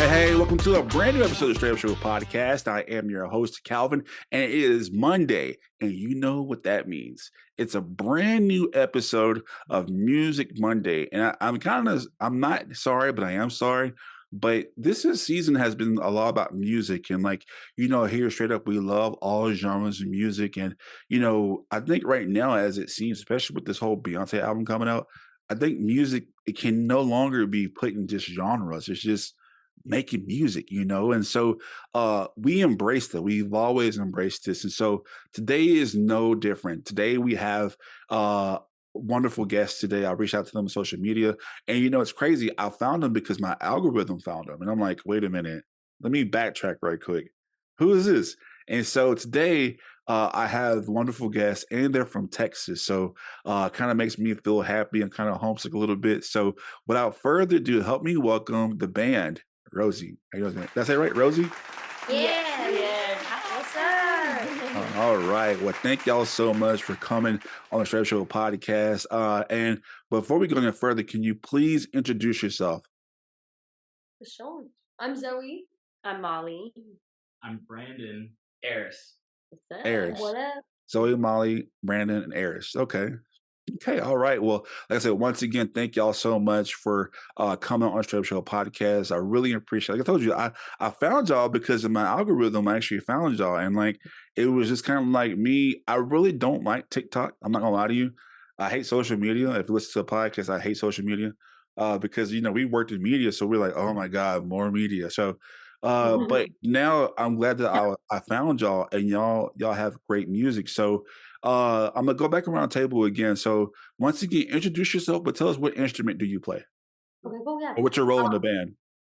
Hey, welcome to a brand new episode of Str8Up Show podcast. I am your host, Calvin, and it is Monday, and you know what that means. It's a brand new episode of Music Monday, and I'm not sorry, but I am sorry. But season has been a lot about music, and here straight up, we love all genres of music, and I think right now, as it seems, especially with this whole Beyonce album coming out, I think music it can no longer be put in just genres. It's just making music, and so we embraced it. We've always embraced this, and so today is no different. Today we have wonderful guests. Today I reached out to them on social media, and it's crazy. I found them because my algorithm found them, and I'm like, wait a minute, let me backtrack right quick. Who is this? And so today I have wonderful guests, and they're from Texas. So kind of makes me feel happy and kind of homesick a little bit. So without further ado, help me welcome the band, RōZY. Did I say it right, RōZY? Yeah. What's up? All right. Well, thank y'all so much for coming on the Str8Up Show podcast. And before we go any further, can you please introduce yourself? For sure. I'm Zoe. I'm Molly. I'm Brandon. Aris. What's up? Aris. What up? Zoe, Molly, Brandon, and Aris. Okay. All right. Well, like I said, once again, thank y'all so much for coming on Str8Up Show podcast. I really appreciate it. Like I told you, I found y'all because of my algorithm. I actually found y'all. And it was just kind of like me. I really don't like TikTok. I'm not going to lie to you. I hate social media. If you listen to a podcast, I hate social media because, we worked in media. So we're like, oh my God, more media. So, but now I'm glad that I found y'all and y'all have great music. So I'm gonna go back around the table again. So once again, introduce yourself, but tell us what instrument do you play? Okay, cool, yeah. Or what's your role in the band?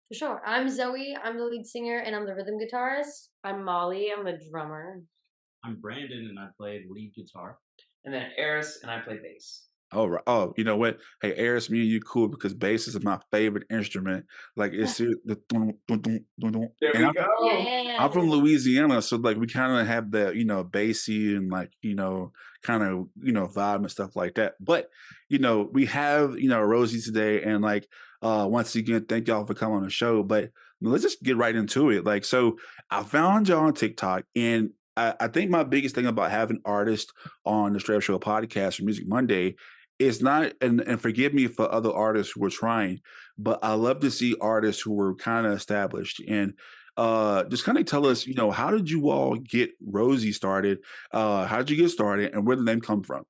For sure. I'm Zoe. I'm the lead singer and I'm the rhythm guitarist. I'm Molly. I'm the drummer. I'm Brandon, and I play lead guitar. And then Aris, and I play bass. Oh, right. Oh, you know what? Hey, Aris, me and you cool because bass is my favorite instrument. Like it's the dun, dun, dun, dun, dun. There And we go. I'm from Louisiana, so we kind of have the bassy and kind of vibe and stuff like that. But we have RōZY today, and once again, thank y'all for coming on the show. But let's just get right into it. So I found y'all on TikTok, and I think my biggest thing about having artists on the Str8Up Show podcast for Music Monday is not, and forgive me for other artists who are trying, but I love to see artists who were kind of established and just kind of tell us, how did you all get RōZY started? How did you get started, and where did the name come from?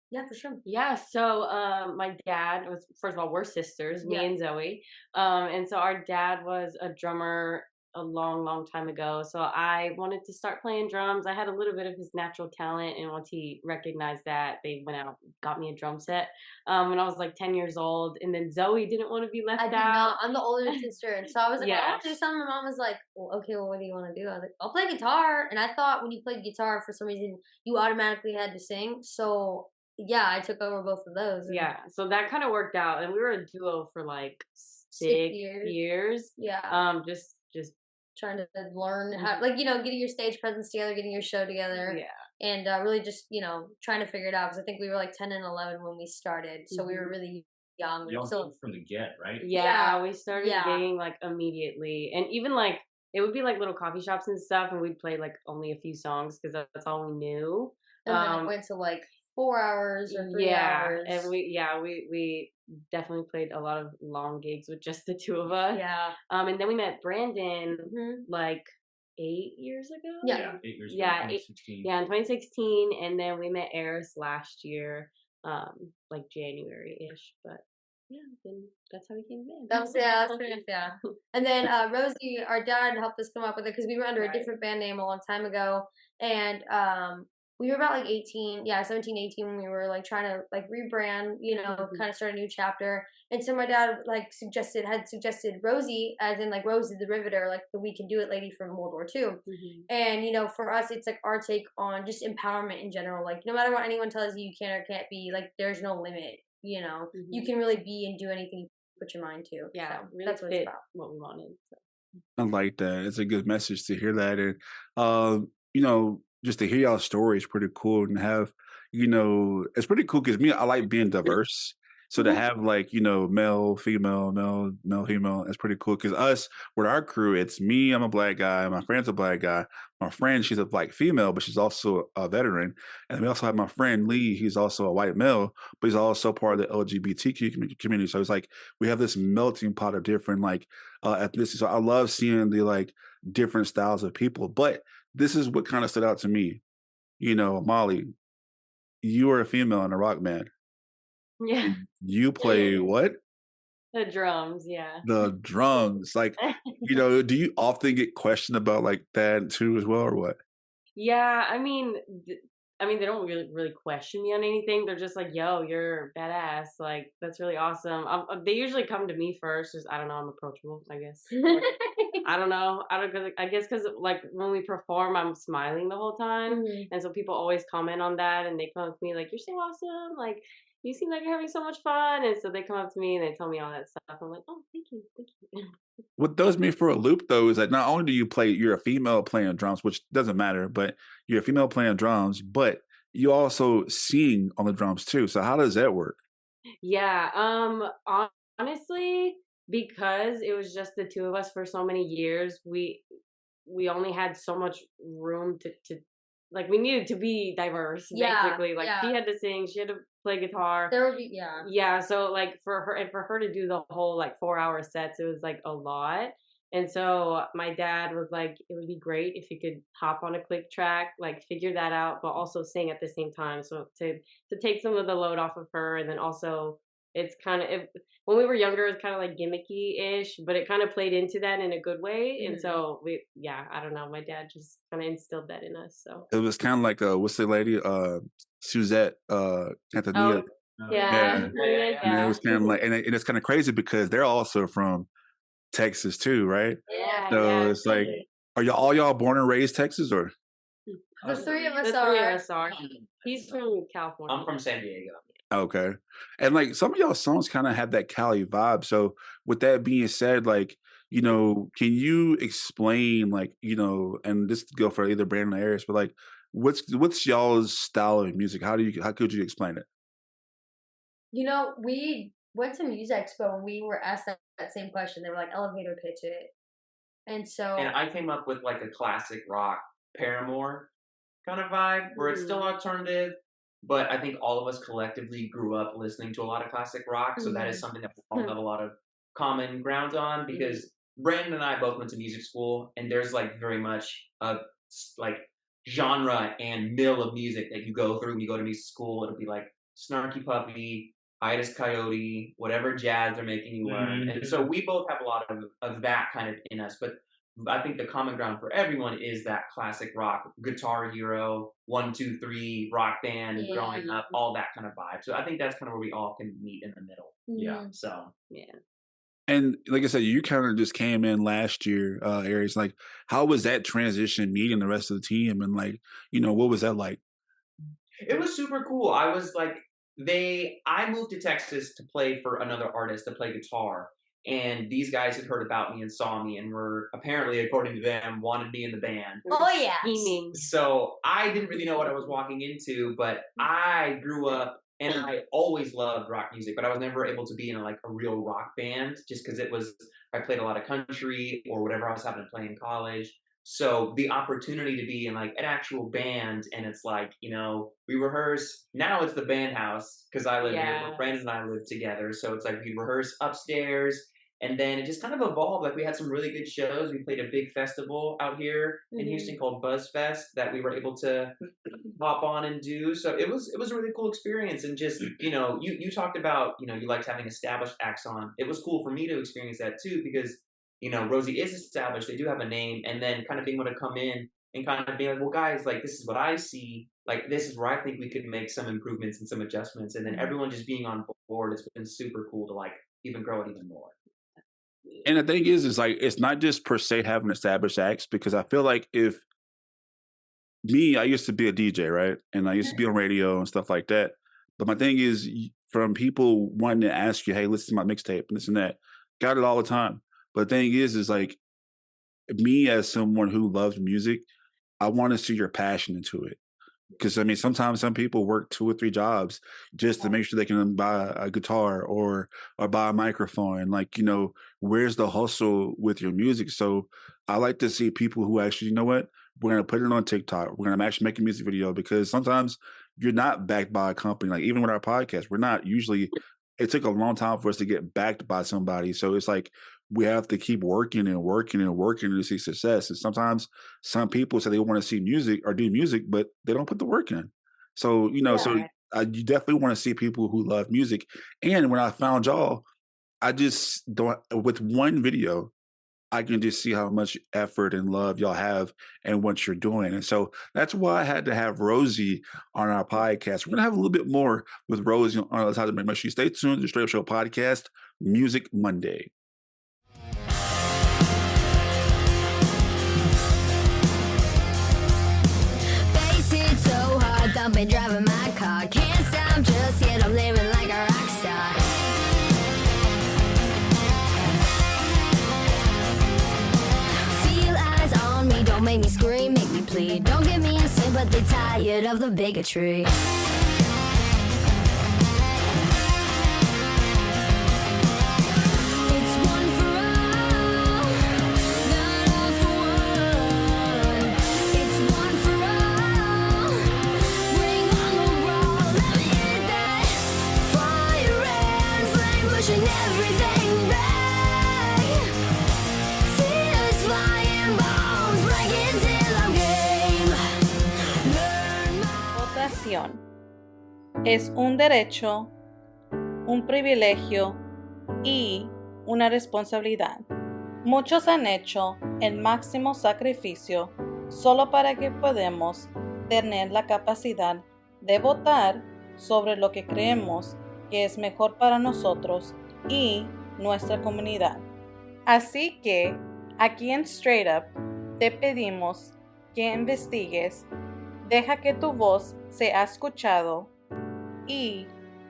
Yeah, for sure. Yeah, so my dad was, first of all, we're sisters, me and Zoe. And so our dad was a drummer a long time ago. So I wanted to start playing drums. I had a little bit of his natural talent, and once he recognized that, they went out and got me a drum set when I was 10 years old. And then Zoe didn't want to be left out. I'm the older sister, and so I was like, I want to do something. My mom was like, well, okay, well, what do you want to do? I was like, I'll play guitar. And I thought when you played guitar, for some reason, you automatically had to sing. So yeah, I took over both of those. Yeah, so that kind of worked out, and we were a duo for 6 years. Yeah. Just trying to learn how, getting your stage presence together, getting your show together. Yeah. And really just, trying to figure it out. Because I think we were 10 and 11 when we started. So we were really young. Y'all still from the get, right? Yeah, we started gigging immediately. And even it would be little coffee shops and stuff, and we'd play only a few songs because that's all we knew. And then it went to 4 hours or 3 hours. And we definitely played a lot of long gigs with just the two of us. Yeah. And then we met Brandon 8 years ago. Yeah, 8 years ago. 2016. In 2016, and then we met Aris last year, January-ish. But yeah, then that's how we came in. That's pretty much, yeah. And then RōZY, our dad helped us come up with it because we were under a different band name a long time ago, and we were about 17, 18 when we were trying to rebrand, kind of start a new chapter. And so my dad suggested RōZY, as in RōZY the Riveter, the We Can Do It lady from World War II. Mm-hmm. And for us, it's our take on just empowerment in general. No matter what anyone tells you can or can't be, there's no limit. You can really be and do anything you put your mind to. Yeah, so really that's what it's about. What we wanted. So. I like that. It's a good message to hear that, and just to hear y'all story is pretty cool, and have it's pretty cool because I like being diverse. So to have like, male, female, male, female, that's pretty cool. Cause us with our crew, it's me, I'm a black guy, my friend's a black guy. My friend, she's a black female, but she's also a veteran. And we also have my friend Lee, he's also a white male, but he's also part of the LGBTQ community. So it's like we have this melting pot of different like ethnicities. So I love seeing the like different styles of people. But this is what kind of stood out to me. Molly, you are a female in a rock band. Yeah. And you play what? The drums, yeah. The drums. Like, do you often get questioned about like that too as well, or what? Yeah, they don't really question me on anything. They're just like, "Yo, you're badass. Like, that's really awesome." They usually come to me first. Just I don't know, I'm approachable, I guess. I don't know. I guess because like when we perform, I'm smiling the whole time, and so people always comment on that, and they come up to me like, "You're so awesome. Like, you seem like you're having so much fun." And so they come up to me and they tell me all that stuff. I'm like, "Oh, thank you, thank you." What throws me for a loop though is that not only do you're a female playing drums, which doesn't matter, but you're a female playing drums, but you also sing on the drums too. So how does that work? Yeah, honestly, because it was just the two of us for so many years, we only had so much room to like we needed to be diverse basically. Like she had to sing, she had to play guitar. There would be Yeah, so like for her to do the whole like 4 hour sets, it was like a lot. And so my dad was like, it would be great if you could hop on a click track, like figure that out, but also sing at the same time. So to take some of the load off of her, and then also it's kind of when we were younger, it was kind of like gimmicky-ish, but it kind of played into that in a good way. And so I don't know, my dad just kind of instilled that in us. So It was kind of like what's the lady? Suzette Antonia. oh yeah, And it was kind of like, and it's kind of crazy because they're also from Texas too, right? So it's like, are y'all born and raised Texas or? the three of us the are. three of us are. He's from California. I'm from San Diego. Okay. And like some of y'all songs kind of have that Cali vibe. So with that being said, like, can you explain like, and this could go for either Brandon or Aris, but like what's y'all's style of music? How could you explain it? We went to Music Expo and we were asked that same question. They were like, elevator pitch it. And so And I came up with like a classic rock Paramore kind of vibe where it's still alternative, but I think all of us collectively grew up listening to a lot of classic rock. So that is something that we all have a lot of common ground on because Brandon and I both went to music school, and there's like very much a like genre and mill of music that you go through when you go to music school. It'll be like Snarky Puppy, Itis Coyote, whatever jazz they're making you learn. And so we both have a lot of that kind of in us. But I think the common ground for everyone is that classic rock, Guitar Hero, 1-2-3, rock band, growing up, all that kind of vibe. So I think that's kind of where we all can meet in the middle. Yeah. So yeah. And like I said, you kind of just came in last year, Aries. Like, how was that transition meeting the rest of the team? And like, what was that like? It was super cool. I was like, I moved to Texas to play for another artist to play guitar. And these guys had heard about me and saw me and were apparently, according to them, wanted me in the band. Oh yeah. So I didn't really know what I was walking into, but I grew up and I always loved rock music, but I was never able to be in a real rock band just because I played a lot of country or whatever I was having to play in college. So the opportunity to be in like an actual band, and it's like, we rehearse. Now it's the band house because I live here, where Brandon and I live together. So it's like we rehearse upstairs, and then it just kind of evolved. Like we had some really good shows. We played a big festival out here in Houston called BuzzFest that we were able to hop on and do. So it was a really cool experience. And just, you talked about, you liked having established acts on. It was cool for me to experience that too because RōZY is established. They do have a name, and then kind of being able to come in and kind of be like, well, guys, like this is what I see. Like this is where I think we could make some improvements and some adjustments, and then everyone just being on board. It's been super cool to like even grow it even more. And the thing is like it's not just per se having established acts because I feel like I used to be a DJ, right, and I used to be on radio and stuff like that. But my thing is, from people wanting to ask you, hey, listen to my mixtape and this and that, got it all the time. But the thing is like me as someone who loves music, I want to see your passion into it. Because I mean, sometimes some people work 2 or 3 jobs just to make sure they can buy a guitar or buy a microphone. Like, where's the hustle with your music? So I like to see people who actually, you know what, we're gonna put it on TikTok. We're gonna actually make a music video because sometimes you're not backed by a company. Like even with our podcast, we're not usually. It took a long time for us to get backed by somebody. So it's like we have to keep working and working and working to see success. And sometimes some people say they want to see music or do music, but they don't put the work in. So, so Right. you definitely want to see people who love music. And when I found y'all, I just don't, with one video, I can just see how much effort and love y'all have and what you're doing. And so that's why I had to have RōZY on our podcast. We're going to have a little bit more with RōZY on the side. Make sure you stay tuned to the Straight Up Show podcast, Music Monday. Been driving my car, can't stop just yet, I'm living like a rock star. Feel eyes on me, don't make me scream, make me plead. Don't get me insane, but they tired of the bigotry. Es un derecho, un privilegio y una responsabilidad. Muchos han hecho el máximo sacrificio solo para que podamos tener la capacidad de votar sobre lo que creemos que es mejor para nosotros y nuestra comunidad. Así que aquí en Straight Up te pedimos que investigues, deja que tu voz sea escuchado y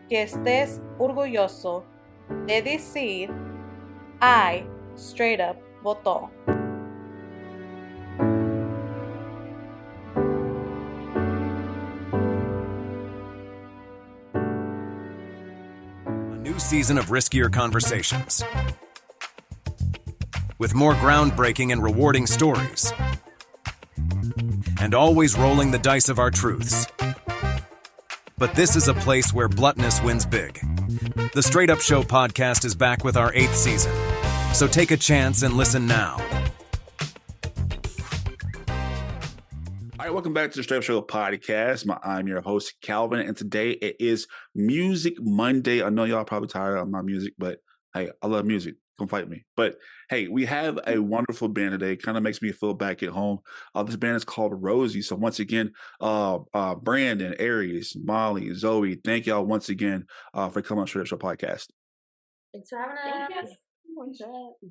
que estés orgulloso de decir I Straight Up votó. A new season of riskier conversations with more groundbreaking and rewarding stories, and always rolling the dice of our truths. But this is a place where bluntness wins big. The Straight Up Show podcast is back with our 8th season, so take a chance and listen now. All right, welcome back to the Str8Up Show podcast. I'm your host, Calvin, and today it is Music Monday. I know y'all probably tired of my music, but hey, I love music. Come fight me. But hey, we have a wonderful band today. Kind of makes me feel back at home. This band is called RōZY. So once again, Brandon, Aris, Molly, Zoe, thank y'all once again for coming on Str8Up Show podcast. Thanks for having us.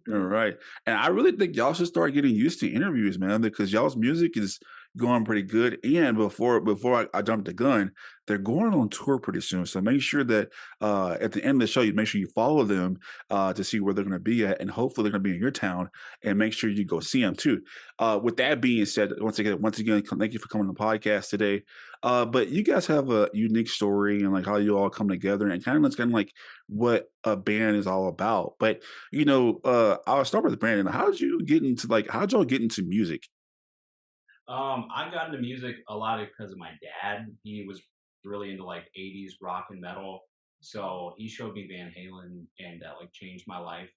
All right. And I really think y'all should start getting used to interviews, man, because y'all's music is going pretty good. And before I jump the gun, they're going on tour pretty soon. So make sure that at the end of the show, you make sure you follow them to see where they're going to be at. And hopefully they're going to be in your town, and make sure you go see them too. With that being said, once again, thank you for coming on the podcast today. But you guys have a unique story and like how you all come together, and kind of like what a band is all about. But I'll start with Brandon. How'd y'all get into music? I got into music a lot because of my dad. He was really into like 80s rock and metal. So he showed me Van Halen, and that like changed my life.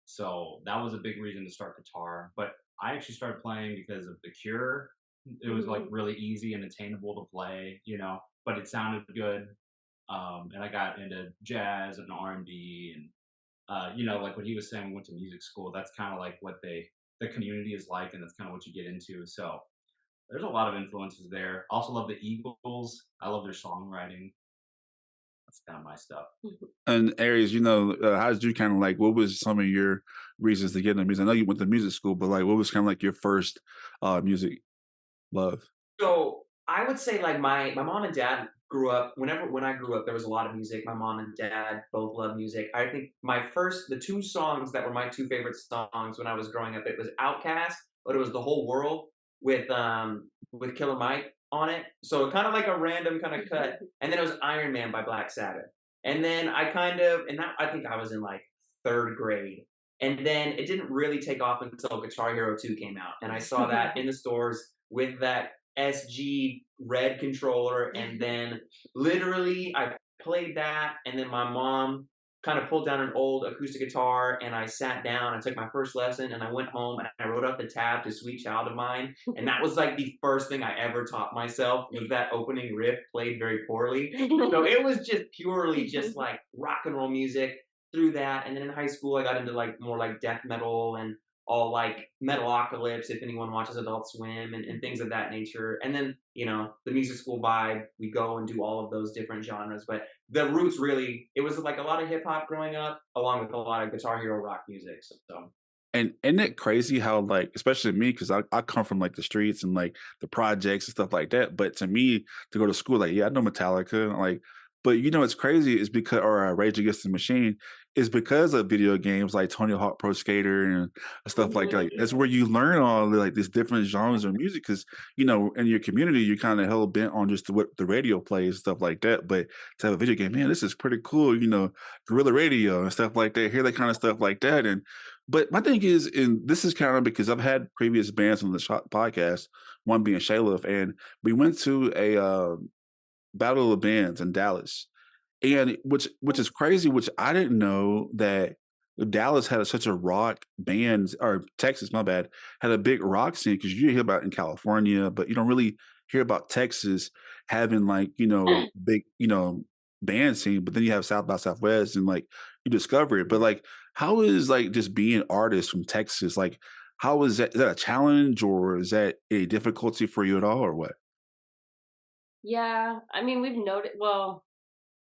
So that was a big reason to start guitar. But I actually started playing because of The Cure. It was like really easy and attainable to play, but it sounded good. And I got into jazz and R&B, and like what he was saying, we went to music school. That's kind of like what the community is like, and that's kind of what you get into. So there's a lot of influences there. Also love the Eagles. I love their songwriting. That's kind of my stuff. And Aries, how did you kind of like, what was some of your reasons to get into music? I know you went to music school, but like, what was kind of like your first music love? So I would say like my mom and dad grew up, when I grew up, there was a lot of music. My mom and dad both love music. I think the two songs that were my two favorite songs when I was growing up, it was Outkast, but it was The Whole World with Killer Mike on it. So kind of like a random kind of cut. And then it was Iron Man by Black Sabbath. And then I think I was in like 3rd grade. And then it didn't really take off until Guitar Hero 2 came out. And I saw that in the stores with that SG red controller. And then literally I played that. And then my mom kind of pulled down an old acoustic guitar and I sat down. I took my first lesson and I went home and I wrote up the tab to Sweet Child of Mine. And that was like the first thing I ever taught myself was that opening riff played very poorly. So it was just purely just like rock and roll music through that. And then in high school, I got into like more like death metal and all like Metalocalypse, if anyone watches Adult Swim and things of that nature. And then, you know, the music school vibe, we go and do all of those different genres. But the roots really, it was like a lot of hip hop growing up, along with a lot of Guitar Hero rock music. So. And isn't it crazy how, like, especially me, because I come from like the streets and like the projects and stuff like that. But to me, to go to school, like, yeah, I know Metallica, like, but you know, it's crazy is because, or Rage Against the Machine, is because of video games like Tony Hawk Pro Skater and stuff like that. Like, that's where you learn all the, like these different genres of music. Because you know, in your community, you're kind of hell bent on just what the radio plays, stuff like that. But to have a video game, man, this is pretty cool. You know, guerrilla radio and stuff like that. Hear that kind of stuff like that. And but my thing is, and this is kind of because I've had previous bands on the podcast, one being Shayla, and we went to a Battle of the Bands in Dallas, and which is crazy, which I didn't know that Dallas had such a rock band, or Texas, my bad, had a big rock scene, because you hear about it in California, but you don't really hear about Texas having like, you know, big, you know, band scene. But then you have South by Southwest and like you discover it. But like, how is like just being artists from Texas, like how is that a challenge, or is that a difficulty for you at all, or what? Yeah, I mean, we've noticed. Well,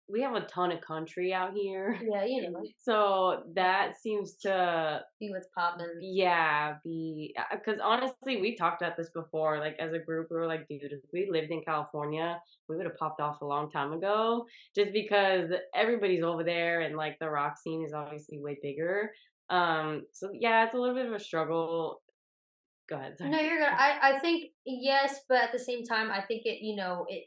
we have a ton of country out here, Yeah, you know, so that seems to, be what's popping. yeah, be because honestly, we talked about this before. Like as a group, we were like, dude, if we lived in California, we would have popped off a long time ago. Just because everybody's over there, and like the rock scene is obviously way bigger. So yeah, it's a little bit of a struggle. Go ahead. Sorry. No, you're good. I think yes, but at the same time, I think it, you know, it,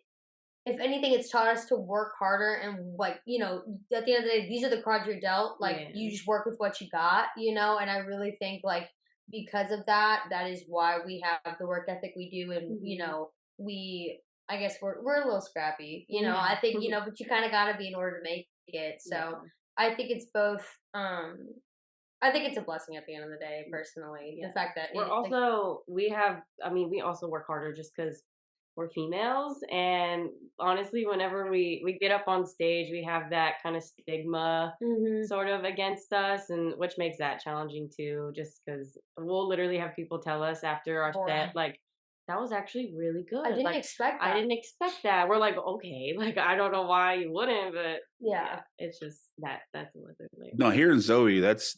if anything, it's taught us to work harder and like, you know, at the end of the day, these are the cards you're dealt. Like Yeah. you just work with what you got, you know, and I really think like because of that, that is why we have the work ethic we do, and you know, I guess we're a little scrappy, you know. I think, you know, but you kind of got to be in order to make it. So Yeah. I think it's both. I think it's a blessing at the end of the day, personally. Yeah. The fact that We're also we also work harder just because we're females, and honestly, whenever we get up on stage, we have that kind of stigma Mhm. sort of against us, and which makes that challenging too. Just because we'll literally have people tell us after our Right. set, like, that was actually really good. I didn't Like, expect that. I didn't expect that. We're like, okay, like I don't know why you wouldn't, but Yeah. it's just that's another layer. No, hearing Zoe, that's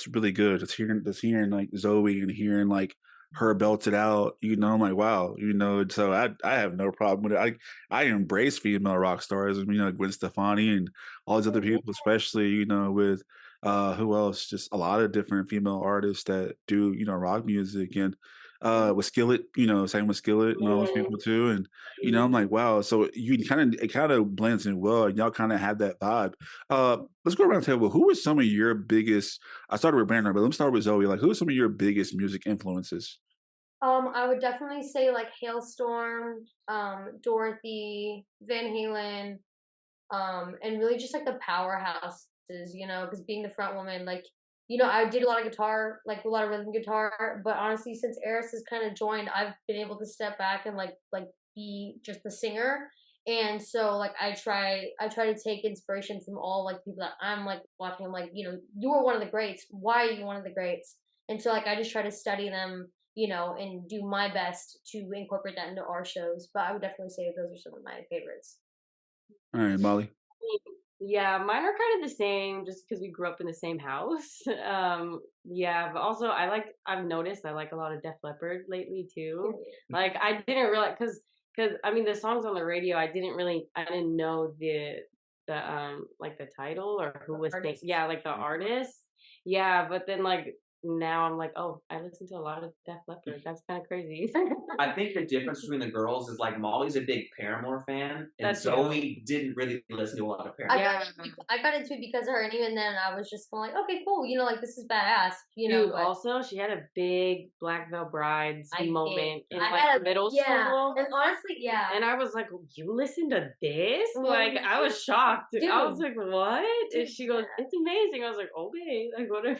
really good. Just hearing like Zoe and hearing like her belt it out, you know, I'm like, wow, you know, so I have no problem with it. I embrace female rock stars, and you know, Gwen Stefani and all these other people, especially, you know, with who else? Just a lot of different female artists that do, you know, rock music, and with Skillet, you know, same with Skillet and all those people too. And you know, I'm like, wow, so it kind of blends in well, and y'all kind of have that vibe. Let's go around the table. Who are some of your biggest? I started with Brandon, but let me start with Zoe. Like, who are some of your biggest music influences? I would definitely say like Hailstorm, Dorothy, Van Halen, and really just like the powerhouses, you know, because being the front woman, like, you know, I did a lot of guitar, like a lot of rhythm guitar, but honestly, since Aris has kind of joined, I've been able to step back and like be just the singer. And so like I try to take inspiration from all like people that I'm like watching. I'm like, you know, you are one of the greats. Why are you one of the greats? And so like I just try to study them, you know, and do my best to incorporate that into our shows. But I would definitely say those are some of my favorites. All right, Molly. Yeah, mine are kind of the same just because we grew up in the same house. Yeah, but also I've noticed I like a lot of Def Leppard lately too. Like I didn't realize because I mean the songs on the radio I didn't know the like the title or who was Artist. like the artist. Yeah, but then like now I'm like, oh, I listen to a lot of Def Leppard. That's kind of crazy. I think the difference between the girls is like Molly's a big Paramore fan, and That's Zoe didn't really listen to a lot of Paramore. I got into it because of her, and even then, I was just like, okay, cool. Like this is badass. Dude, also she had a big Black Veil Brides moment in middle school. And honestly, yeah. And I was like, you listen to this? Like, I was shocked. Dude. I was like, what? And she goes, it's amazing. I was like, okay, like whatever.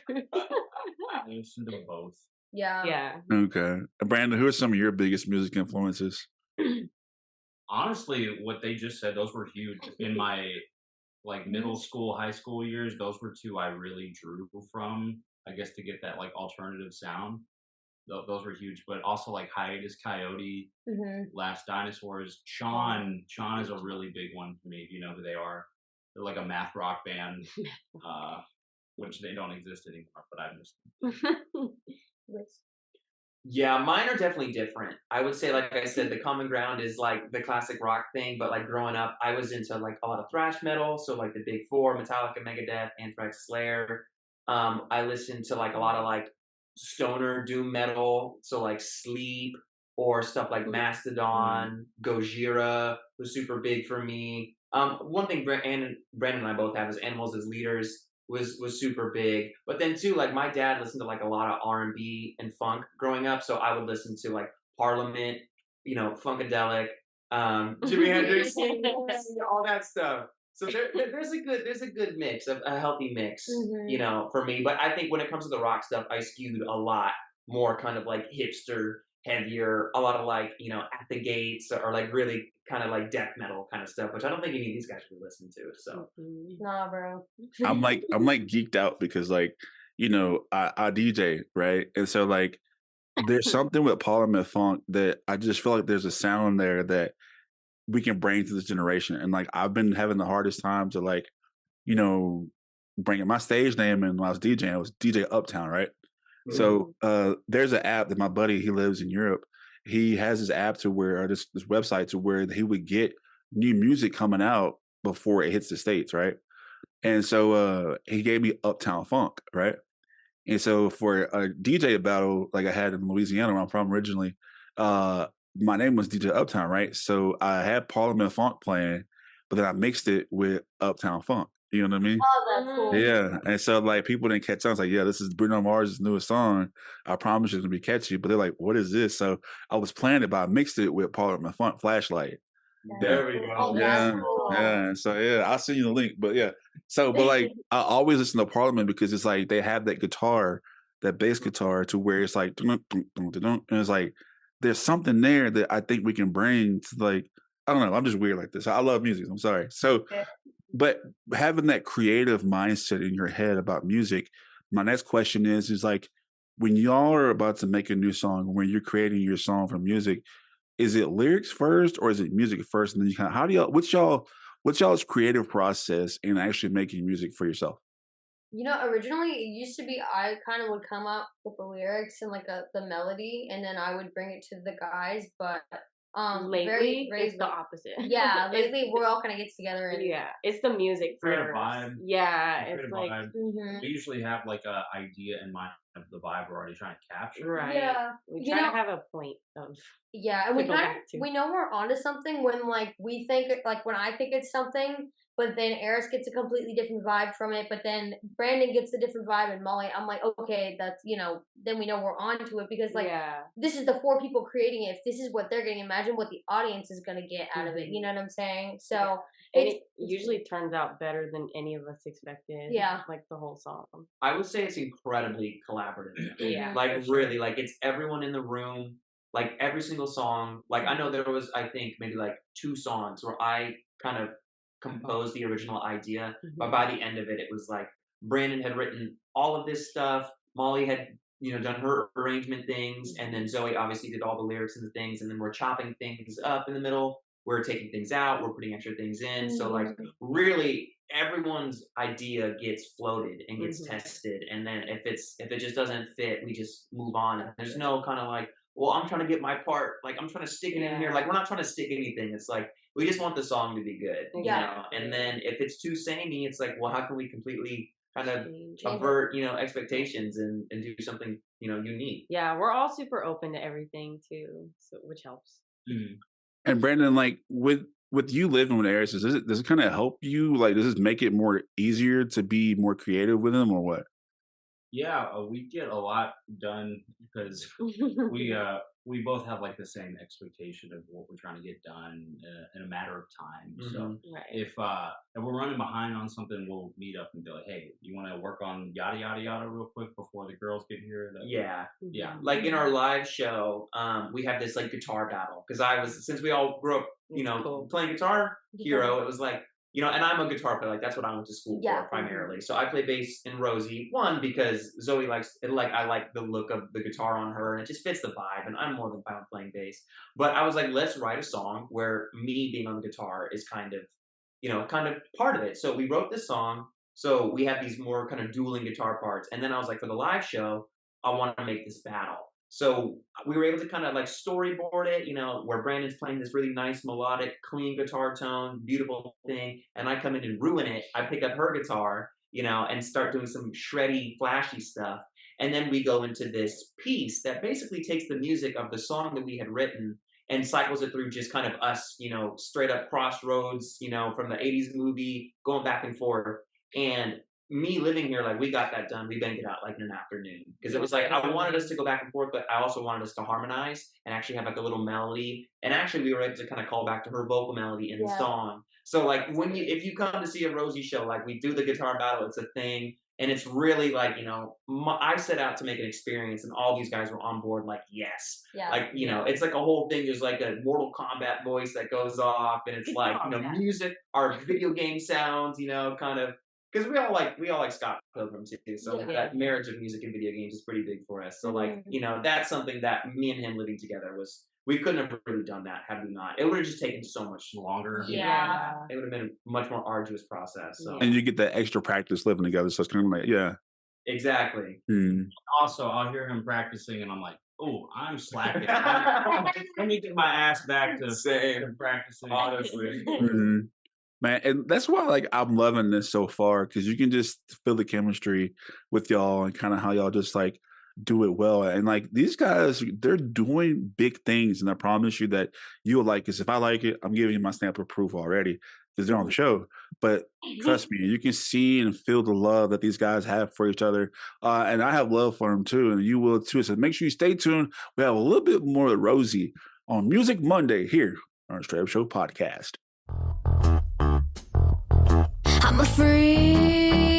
I listen to both. Yeah. Yeah. Okay. Brandon, who are some of your biggest music influences? Honestly, what they just said, those were huge. In my like middle school, high school years, those were two I really drew from, I guess, to get that like alternative sound. Those were huge. But also like Hiatus Coyote, Last Dinosaurs. Sean is a really big one for me, if you know who they are. They're like a math rock band. Which they don't exist anymore, but I miss them. Yeah, mine are definitely different. I would say, like I said, the common ground is like the classic rock thing, but like growing up, I was into like a lot of thrash metal, so like the big four, Metallica, Megadeth, Anthrax, Slayer. I listened to like a lot of like stoner doom metal, so like Sleep or stuff like Mastodon, Gojira was super big for me. One thing Brandon and I both have is Animals as Leaders was super big. But then too, like my dad listened to like a lot of R&B and funk growing up, so I would listen to like Parliament, Funkadelic, Jimi Hendrix, all that stuff. So there's a good mix, a healthy mix, for me. But I think when it comes to the rock stuff, I skewed a lot more kind of like hipster, heavier, a lot of like, At the Gates or like really kind of like death metal kind of stuff, which I don't think any of these guys would listen to. So Nah, bro. I'm like geeked out because like, I DJ, right? And so like there's something with Parliament Funk that I just feel like there's a sound there that we can bring to this generation. And like I've been having the hardest time to like, bringing my stage name in when I was DJing. It was DJ Uptown, right? So there's an app that my buddy, he lives in Europe. He has this app to where, or this website to where he would get new music coming out before it hits the States, right? And so he gave me Uptown Funk, right? And so for a DJ battle like I had in Louisiana, where I'm from originally, my name was DJ Uptown, right? So I had Parliament Funk playing, but then I mixed it with Uptown Funk. You know what I mean? Oh, that's cool. Yeah. And so like people didn't catch on. It's like, yeah, this is Bruno Mars' newest song. I promise it's gonna be catchy. But they're like, what is this? So I was playing it, but I mixed it with Parliament Funk Flashlight. There we go. Oh, Yeah. that's cool. Yeah. So yeah, I'll send you the link. But yeah. So but like I always listen to Parliament because it's like they have that guitar, that bass guitar to where it's like and it's like there's something there that I think we can bring to like, I don't know, I'm just weird like this. I love music. I'm sorry. So but having that creative mindset in your head about music, my next question is like when y'all are about to make a new song, when you're creating your song for music, is it lyrics first or is it music first? And then you kind of, how do y'all, what's y'all's creative process in actually making music for yourself? Originally it used to be I kind of would come up with the lyrics and like the melody, and then I would bring it to the guys. But lately it's the opposite. Yeah, lately we're all kind of gets together and it's the music Create a first. vibe. Yeah, Create it's a like vibe. We usually have like a idea in mind of the vibe we're already trying to capture. right. Yeah, We try to have a point of and to go back to. we know we're onto something when like we think like when I think it's something, but then Aris gets a completely different vibe from it, but then Brandon gets a different vibe, and Molly, I'm like, okay, that's then we know we're onto it because like this is the four people creating it. If this is what they're getting, imagine what the audience is gonna get out of it. You know what I'm saying? So it usually turns out better than any of us expected. Yeah, like the whole song. I would say it's incredibly collaborative. Yeah, like really, like it's everyone in the room. Like every single song. Like I know there was, I think maybe like 2 songs where I kind of composed the original idea, but by the end of it, it was like Brandon had written all of this stuff. Molly had, done her arrangement things, and then Zoe obviously did all the lyrics and the things, and then we're chopping things up in the middle. We're taking things out. We're putting extra things in. So like really, everyone's idea gets floated and gets tested, and then if it just doesn't fit, we just move on. And there's no kind of like, well, I'm trying to get my part. Like I'm trying to stick it in here. Like we're not trying to stick anything. It's like we just want the song to be good. And then if it's too samey, it's like, well, how can we completely kind of avert, expectations and do something, unique. Yeah, we're all super open to everything too, so which helps. Mm. And Brandon, like with you living with Aris, does it kind of help you? Like, does this make it more easier to be more creative with him, or what? Yeah, we get a lot done because we both have like the same expectation of what we're trying to get done in a matter of time. So Right. if we're running behind on something, we'll meet up and be like, hey, you want to work on yada yada yada real quick before the girls get here? Yeah. Yeah. Like in our live show, we have this like guitar battle because since we all grew up, playing Guitar Hero, it was like, and I'm a guitar player. Like that's what I went to school for primarily. So I play bass in RōZY. One, because Zoe likes it. Like I like the look of the guitar on her, and it just fits the vibe. And I'm more than fine with playing bass. But I was like, let's write a song where me being on the guitar is kind of part of it. So we wrote this song. So we have these more kind of dueling guitar parts. And then I was like, for the live show, I want to make this battle. So we were able to kind of like storyboard it, where Brandon's playing this really nice, melodic, clean guitar tone, beautiful thing. And I come in and ruin it. I pick up her guitar, and start doing some shreddy, flashy stuff. And then we go into this piece that basically takes the music of the song that we had written and cycles it through just kind of us, straight up crossroads, from the 80s movie, going back and forth. And me living here, like we got that done. We banged it out like in an afternoon because it was like I wanted us to go back and forth, but I also wanted us to harmonize and actually have like a little melody. And actually, we were able to kind of call back to her vocal melody in the song. So like if you come to see a RōZY show, like we do the guitar battle, it's a thing, and it's really like I set out to make an experience, and all these guys were on board. Like yes, like it's like a whole thing. There's like a Mortal Kombat voice that goes off, and it's like music, our video game sounds, kind of. Because we all like Scott Pilgrim too, so that marriage of music and video games is pretty big for us. So like that's something that me and him living together we couldn't have really done that had we not. It would have just taken so much longer. Yeah, it would have been a much more arduous process. So. And you get that extra practice living together, so it's kind of like exactly. Also, I'll hear him practicing, and I'm like, oh, I'm slacking. Let me get my ass back to practicing. Honestly. Man, and that's why like I'm loving this so far, because you can just feel the chemistry with y'all and kind of how y'all just like do it well. And like these guys, they're doing big things, and I promise you that you'll like this. If I like it, I'm giving you my stamp of approval already because they're on the show. But trust me, you can see and feel the love that these guys have for each other, and I have love for them too, and you will too. So make sure you stay tuned. We have a little bit more of RōZY on Music Monday here on our Str8Up Show podcast. I'm a free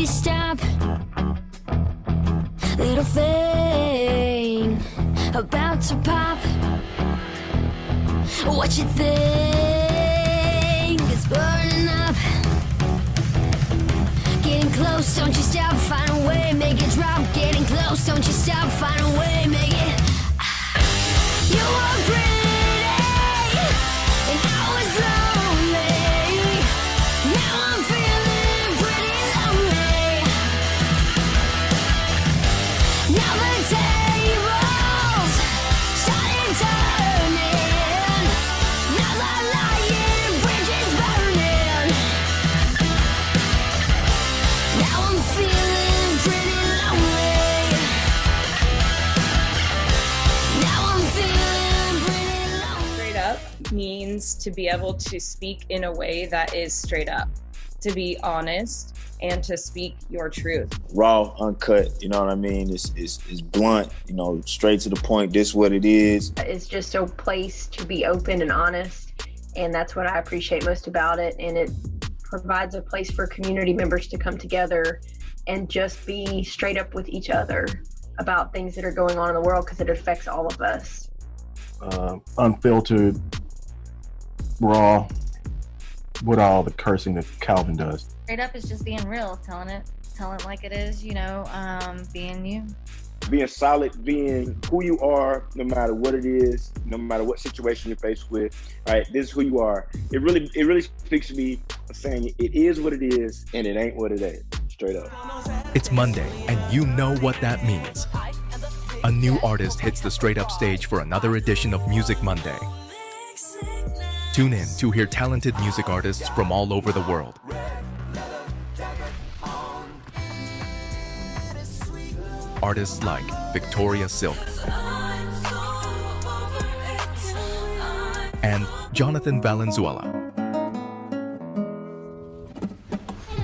stop, little thing about to pop. What you think is burning up? Getting close, don't you stop, find a way, make it drop. Getting close, don't you stop, find a way, make it. You were pretty, and I was lonely. Now I'm feeling pretty lonely. Now the tables starting turning. Now the lying bridges burning. Now I'm feeling pretty lonely. Now I'm feeling pretty lonely. Straight up means to be able to speak in a way that is straight up, to be honest, and to speak your truth. Raw, uncut, you know what I mean? It's blunt, straight to the point. This is what it is. It's just a place to be open and honest, and that's what I appreciate most about it. And it provides a place for community members to come together and just be straight up with each other about things that are going on in the world, because it affects all of us. Unfiltered, raw, with all the cursing that Calvin does. Straight up is just being real, telling it like it is, being you. Being solid, being who you are, no matter what it is, no matter what situation you're faced with. All right, this is who you are. It really speaks to me, saying it is what it is and it ain't what it ain't. Straight up. It's Monday, and you know what that means. A new artist hits the Str8Up stage for another edition of Music Monday. Tune in to hear talented music artists from all over the world. artists like Victoria Silk and Jonathan Valenzuela.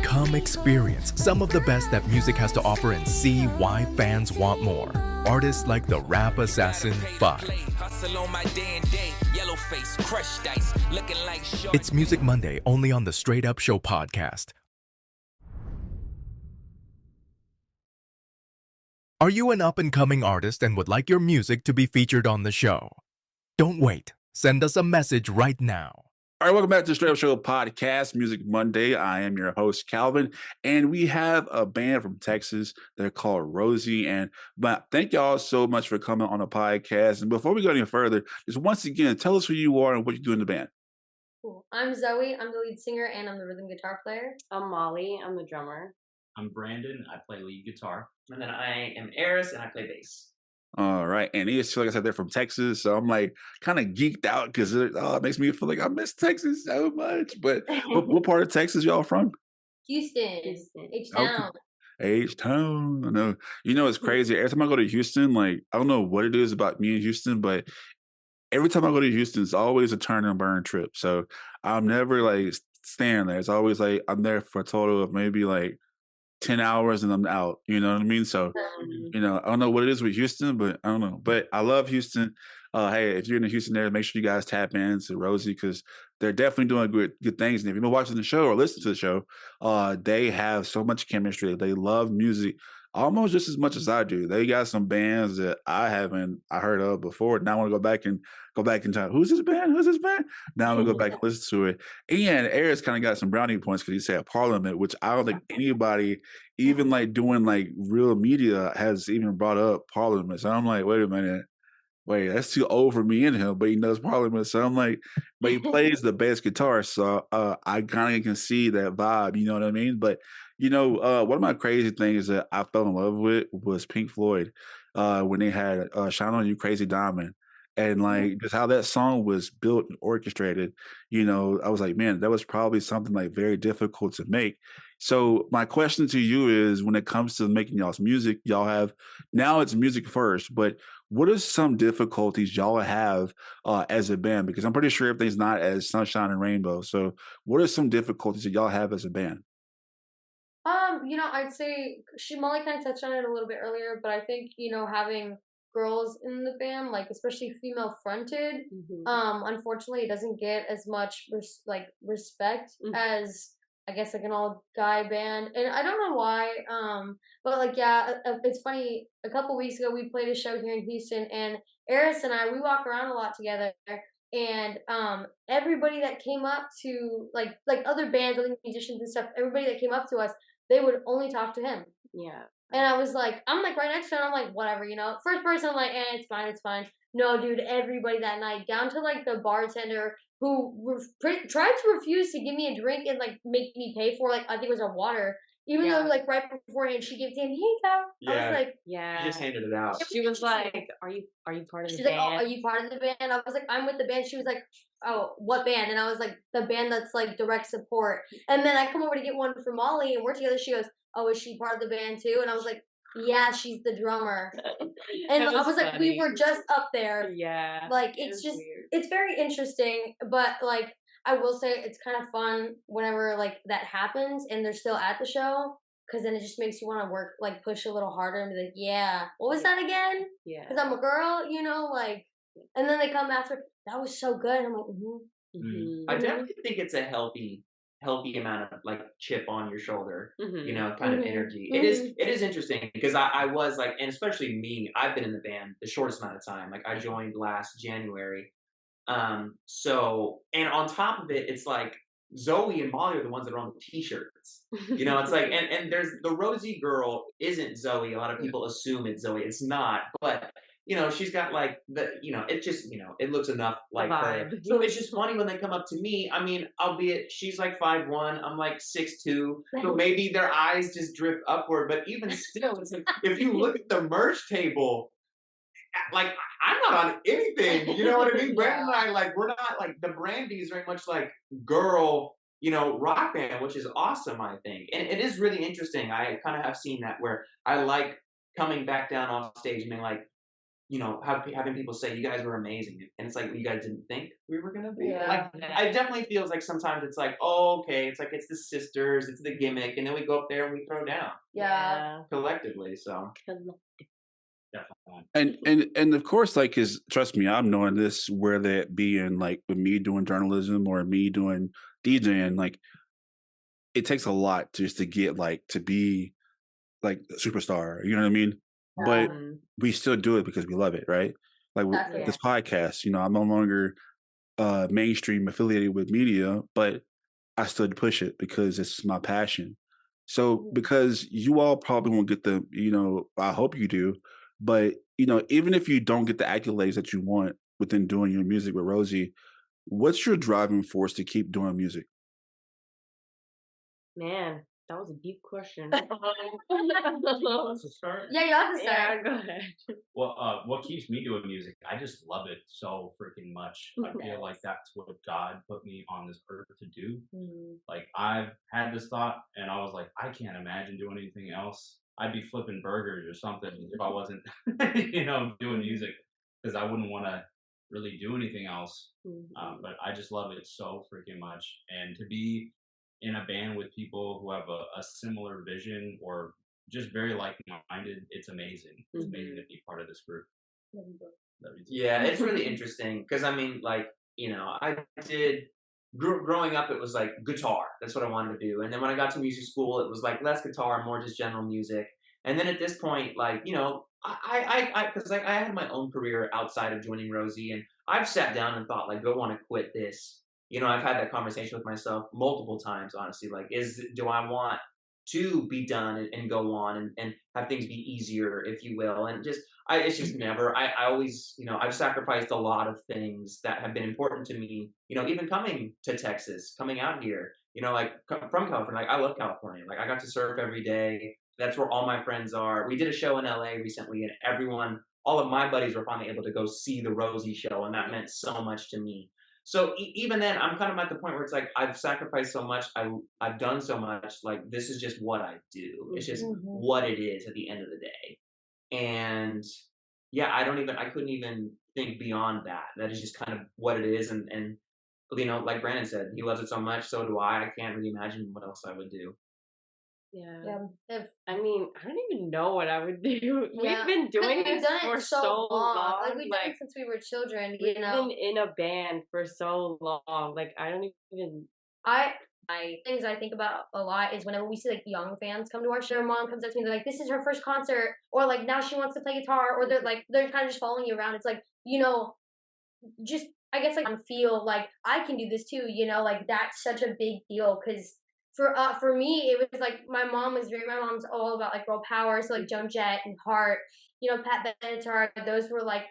Come experience some of the best that music has to offer and see why fans want more. Artists like the Rap Assassin 5. It's Music Monday only on the Straight Up Show podcast. Are you an up-and-coming artist and would like your music to be featured on the show? Don't wait. Send us a message right now. All right, welcome back to the Str8Up Show podcast, Music Monday. I am your host, Calvin, and we have a band from Texas. They're called RōZY, but thank y'all so much for coming on the podcast. And before we go any further, just once again, tell us who you are and what you do in the band. Cool. I'm Zoe. I'm the lead singer, and I'm the rhythm guitar player. I'm Molly. I'm the drummer. I'm Brandon. I play lead guitar. And then I am Aris, and I play bass. All right, and it's like I said, they're from Texas, so I'm like kind of geeked out because it makes me feel like I miss Texas so much. But what part of Texas y'all from? Houston. H-Town. Okay. H-Town. I know. You know, it's crazy. Every time I go to Houston, like I don't know what it is about me in Houston, but every time I go to Houston, it's always a turn and burn trip. So I'm never like staying there. It's always like I'm there for a total of maybe like 10 hours and I'm out. You know what I mean? So, you know, I don't know what it is with Houston, but I don't know. But I love Houston. Hey, if you're in the Houston area, make sure you guys tap into RōZY because they're definitely doing good things. And if you've been watching the show or listening to the show, they have so much chemistry. They love music almost just as much as I do. They got some bands that I heard of before. Now I want to go back and tell who's this band? Now I'm gonna go back and listen to it. And Aris kind of got some brownie points because he said Parliament, which I don't think anybody, even like doing like real media, has even brought up Parliament. So I'm like, wait a minute. Wait, that's too old for me and him, but he knows Parliament. So I'm like, but he plays the bass guitar. So I kind of can see that vibe, you know what I mean? But, you know, one of my crazy things that I fell in love with was Pink Floyd when they had Shine On You Crazy Diamond. And like just how that song was built and orchestrated, you know, I was like, man, that was probably something like very difficult to make. So my question to you is when it comes to making y'all's music, y'all have now it's music first, but what are some difficulties y'all have as a band? Because I'm pretty sure everything's not as sunshine and rainbow. So what are some difficulties that y'all have as a band? You know, I'd say Molly kind of touched on it a little bit earlier, but I think, you know, having girls in the band, like especially female fronted, unfortunately it doesn't get as much respect as I guess like an all guy band, and I don't know why, but like yeah, it's funny, a couple weeks ago we played a show here in Houston, and Aris and I, we walk around a lot together, and everybody that came up to like other bands, other musicians and stuff, everybody that came up to us, they would only talk to him. Yeah. And I was like, I'm like right next to him, I'm like, whatever, you know. First person, I'm like, it's fine. No, dude, everybody that night, down to like the bartender who tried to refuse to give me a drink and like make me pay for like I think it was a water. Even though like right beforehand she gave it to him, hey Cal. I was like, you just handed it out. She was like, are you part of the band? She's like, oh, are you part of the band? I was like, I'm with the band. She was like, oh, what band? And I was like, the band that's like direct support. And then I come over to get one for Molly, and we're together. She goes, oh, is she part of the band too? And I was like, yeah, she's the drummer. And I was like, we were just up there. Yeah. Like, it's just, weird. It's very interesting, but like, I will say it's kind of fun whenever like that happens and they're still at the show, because then it just makes you want to work, like push a little harder and be like, yeah, what was that again? Yeah. Because I'm a girl, you know, like, and then they come after, that was so good. And I'm like, I definitely think it's a healthy amount of like chip on your shoulder, you know, kind of energy. It is interesting because I was like, and especially me, I've been in the band the shortest amount of time. Like I joined last January. So, and on top of it, it's like Zoe and Molly are the ones that are on the t-shirts, you know, it's like, and there's the RōZY girl isn't Zoe. A lot of people assume it's Zoe. It's not, but you know, she's got like you know, it just, you know, it looks enough like her. So it's just funny when they come up to me. I mean, albeit she's like 5'1", I'm like 6'2", so maybe their eyes just drift upward. But even still, it's like, if you look at the merch table, like I'm not on anything, you know what I mean? Brandon and I, like, we're not like, the Brandy is very much like girl, you know, rock band, which is awesome, I think. And it is really interesting. I kind of have seen that where I like coming back down off stage and being like, having people say you guys were amazing, and it's like you guys didn't think we were gonna be. Yeah. Like, I definitely feels like sometimes it's like, oh, okay, it's like it's the sisters, it's the gimmick, and then we go up there and we throw down Yeah. collectively. So Definitely. And of course, like, cause trust me, I'm knowing this, whether it be in like with me doing journalism or me doing DJing, like it takes a lot just to get like to be like a superstar. You know what I mean? But we still do it because we love it, right? Like Exactly. this podcast, I'm no longer mainstream affiliated with media, but I still push it because it's my passion. So because you all probably won't get the, I hope you do, but even if you don't get the accolades that you want within doing your music with RōZY, what's your driving force to keep doing music? Man, that was a deep question. Let's start. Yeah, you have to start. Yeah, go ahead. Well, what keeps me doing music? I just love it so freaking much. I feel like that's what God put me on this earth to do. Like, I've had this thought, and I was like, I can't imagine doing anything else. I'd be flipping burgers or something if I wasn't, doing music, because I wouldn't want to really do anything else. But I just love it so freaking much, and to be in a band with people who have a similar vision or just very like-minded, it's amazing. It's amazing to be part of this group. yeah, it's really interesting because I mean, like, I did growing up. It was like guitar. That's what I wanted to do. And then when I got to music school, it was like less guitar, more just general music. And then at this point, like, because I had my own career outside of joining RōZY, and I've sat down and thought, like, do I want to quit this? I've had that conversation with myself multiple times, honestly. Like, do I want to be done and go on and have things be easier, if you will? And it's just never. I always, I've sacrificed a lot of things that have been important to me. Even coming to Texas, coming out here, like from California. Like, I love California. Like, I got to surf every day. That's where all my friends are. We did a show in LA recently, and all of my buddies were finally able to go see the RōZY show, and that meant so much to me. So even then, I'm kind of at the point where it's like I've sacrificed so much, I've done so much. Like, this is just what I do. It's just what it is at the end of the day. And yeah, I couldn't even think beyond that. That is just kind of what it is. And like Brandon said, he loves it so much, so do I. I can't really imagine what else I would do. Yeah. I mean, I don't even know what I would do. Yeah. We've been doing this for so long. Like, we've done it since we were children. We've been in a band for so long. Like, I don't even. Things I think about a lot is whenever we see like young fans come to our show, mom comes up to me, they're like, "This is her first concert," or like, "Now she wants to play guitar," or they're kind of just following you around. It's like, just I guess like I feel like I can do this too. Like, that's such a big deal because. For me, it was like my mom's all about like Girl Power, so like Joan Jett and Heart, Pat Benatar, those were like,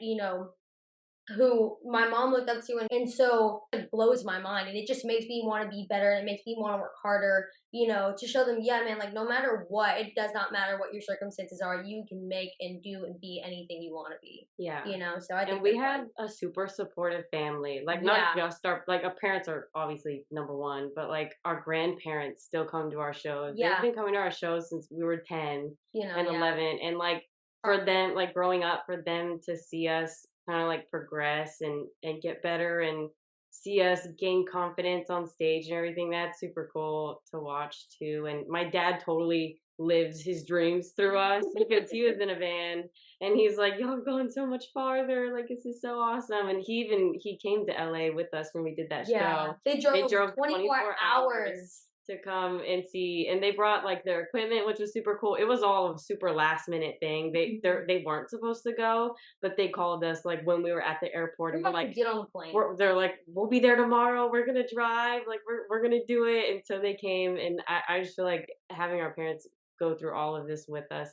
who my mom looked up to, and so it blows my mind, and it just makes me want to be better, and it makes me want to work harder, to show them, yeah, man, like, no matter what, it does not matter what your circumstances are, you can make and do and be anything you want to be. Yeah. So I think and we had a super supportive family, like not just our parents are obviously number one, but like our grandparents still come to our shows. They've been coming to our shows since we were 10 and 11, and like for them, like growing up, for them to see us kind of like progress and get better and see us gain confidence on stage and everything, that's super cool to watch too. And my dad totally lives his dreams through us because he was in a band, and he's like, "Y'all have gone so much farther, like this is so awesome." And he came to LA with us when we did that show. They drove 24 hours to come and see, and they brought like their equipment, which was super cool. It was all a super last minute thing. They weren't supposed to go, but they called us like when we were at the airport, and we're like, get on the plane. They're like, "We'll be there tomorrow. We're gonna drive. Like we're gonna do it." And so they came, and I just feel like having our parents go through all of this with us